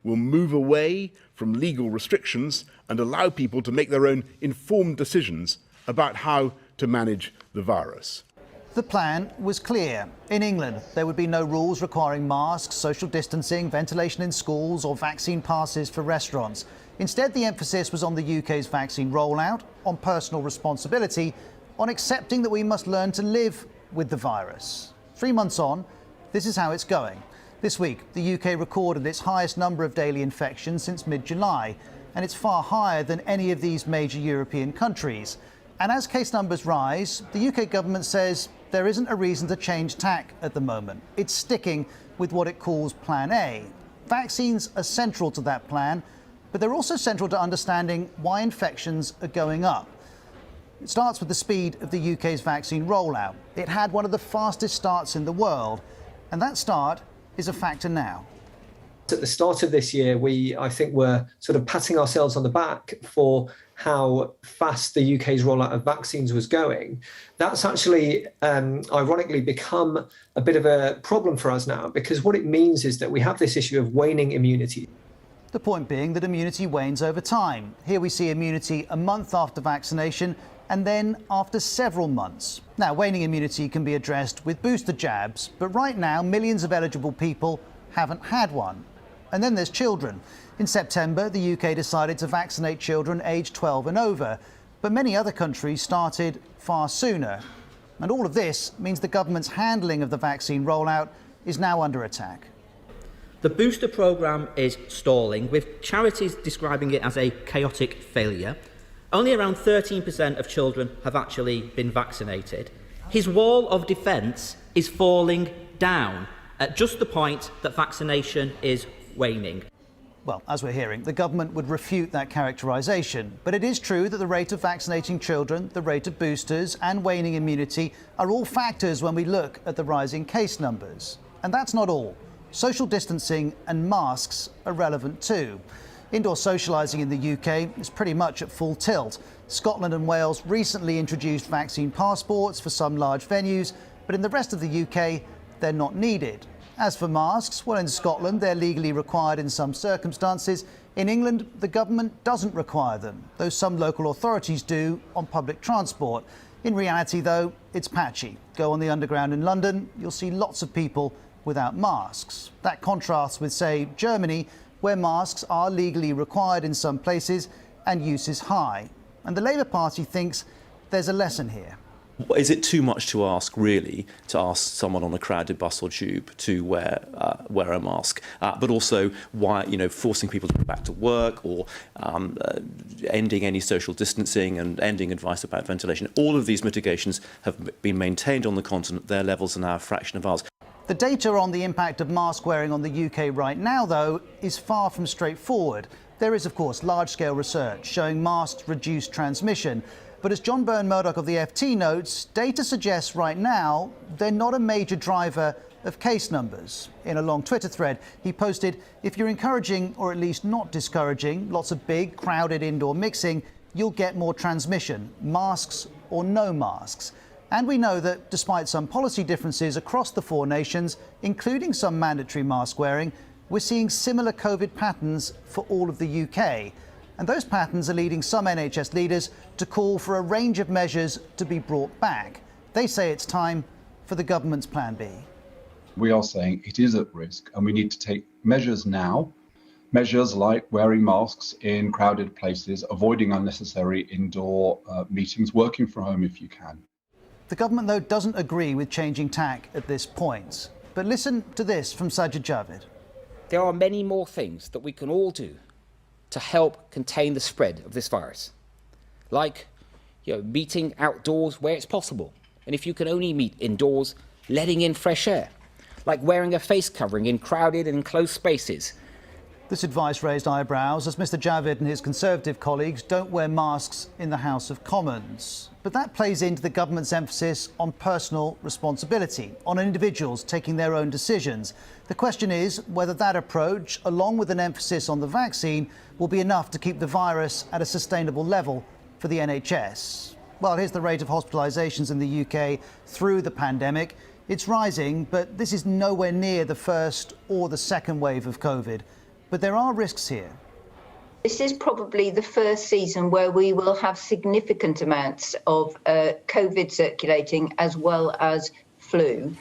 will move away from legal restrictions and allow people to make their own informed decisions about how to manage the virus. The plan was clear. In England, there would be no rules requiring masks, social distancing, ventilation in schools or vaccine passes for restaurants. Instead, the emphasis was on the UK's vaccine rollout, on personal responsibility, on accepting that we must learn to live with the virus. 3 months on, this is how it's going. This week, the UK recorded its highest number of daily infections since mid-July, and it's far higher than any of these major European countries. And as case numbers rise, the UK government says there isn't a reason to change tack at the moment. It's sticking with what it calls Plan A. Vaccines are central to that plan, but they're also central to understanding why infections are going up. It starts with the speed of the UK's vaccine rollout. It had one of the fastest starts in the world, and that start is a factor now. At the start of this year, I think we're sort of patting ourselves on the back for how fast the UK's rollout of vaccines was going. That's actually, ironically, become a bit of a problem for us now, because what it means is that we have this issue of waning immunity. The point being that immunity wanes over time. Here we see immunity a month after vaccination and then after several months. Now, waning immunity can be addressed with booster jabs, but right now millions of eligible people haven't had one. And then there's children. In September, the UK decided to vaccinate children aged 12 and over, but many other countries started far sooner. And all of this means the government's handling of the vaccine rollout is now under attack. The booster programme is stalling, with charities describing it as a chaotic failure. Only around 13% of children have actually been vaccinated. His wall of defence is falling down at just the point that vaccination is waning. Well, as we're hearing, the government would refute that characterisation. But it is true that the rate of vaccinating children, the rate of boosters and waning immunity are all factors when we look at the rising case numbers. And that's not all. Social distancing and masks are relevant too. Indoor socialising in the UK is pretty much at full tilt. Scotland and Wales recently introduced vaccine passports for some large venues, but in the rest of the UK, they're not needed. As for masks, well, in Scotland, they're legally required in some circumstances. In England, the government doesn't require them, though some local authorities do on public transport. In reality, though, it's patchy. Go on the Underground in London, you'll see lots of people without masks. That contrasts with, say, Germany, where masks are legally required in some places and use is high. And the Labour Party thinks there's a lesson here. Is it too much to ask, really, to ask someone on a crowded bus or tube to wear a mask? But also, why, forcing people to go back to work or ending any social distancing and ending advice about ventilation. All of these mitigations have been maintained on the continent. Their levels are now a fraction of ours. The data on the impact of mask wearing on the UK right now, though, is far from straightforward. There is, of course, large-scale research showing masks reduce transmission. But as John Byrne-Murdoch of the FT notes, data suggests right now they're not a major driver of case numbers. In a long Twitter thread, he posted, if you're encouraging, or at least not discouraging, lots of big, crowded indoor mixing, you'll get more transmission, masks or no masks. And we know that despite some policy differences across the 4 nations, including some mandatory mask wearing, we're seeing similar COVID patterns for all of the UK. And those patterns are leading some NHS leaders to call for a range of measures to be brought back. They say it's time for the government's Plan B. We are saying it is at risk and we need to take measures now. Measures like wearing masks in crowded places, avoiding unnecessary indoor meetings, working from home if you can. The government, though, doesn't agree with changing tack at this point. But listen to this from Sajid Javid. There are many more things that we can all do to help contain the spread of this virus, like meeting outdoors where it's possible, and if you can only meet indoors, letting in fresh air, like wearing a face covering in crowded and enclosed spaces. This advice raised eyebrows as Mr Javid and his Conservative colleagues don't wear masks in the House of Commons. But that plays into the government's emphasis on personal responsibility, on individuals taking their own decisions. The question is whether that approach, along with an emphasis on the vaccine, will be enough to keep the virus at a sustainable level for the NHS. Well, here's the rate of hospitalisations in the UK through the pandemic. It's rising, but this is nowhere near the first or the second wave of COVID. But there are risks here. This is probably the first season where we will have significant amounts of COVID circulating as well as flu.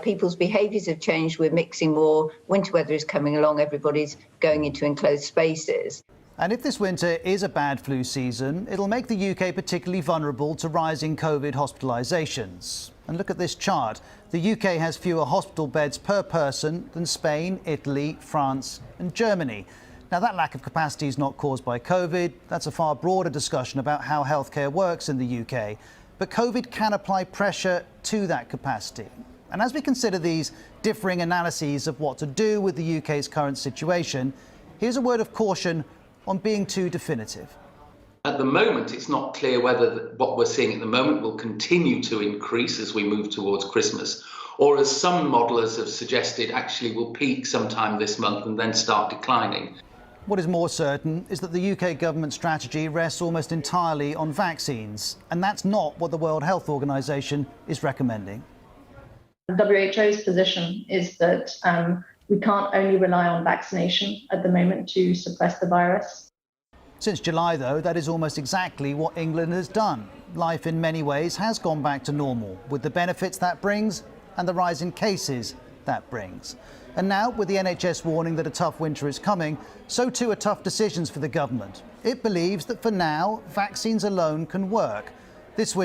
People's behaviours have changed. We're mixing more. Winter weather is coming along. Everybody's going into enclosed spaces. And if this winter is a bad flu season, it'll make the UK particularly vulnerable to rising COVID hospitalisations. And look at this chart. The UK has fewer hospital beds per person than Spain, Italy, France and Germany. Now, that lack of capacity is not caused by COVID. That's a far broader discussion about how healthcare works in the UK. But COVID can apply pressure to that capacity. And as we consider these differing analyses of what to do with the UK's current situation, here's a word of caution on being too definitive. At the moment, it's not clear whether what we're seeing at the moment will continue to increase as we move towards Christmas, or as some modelers have suggested, actually will peak sometime this month and then start declining. What is more certain is that the UK government strategy rests almost entirely on vaccines, and that's not what the World Health Organization is recommending. The WHO's position is that we can't only rely on vaccination at the moment to suppress the virus. Since July, though, that is almost exactly what England has done. Life in many ways has gone back to normal, with the benefits that brings and the rise in cases that brings. And now, with the NHS warning that a tough winter is coming, so too are tough decisions for the government. It believes that for now, vaccines alone can work. This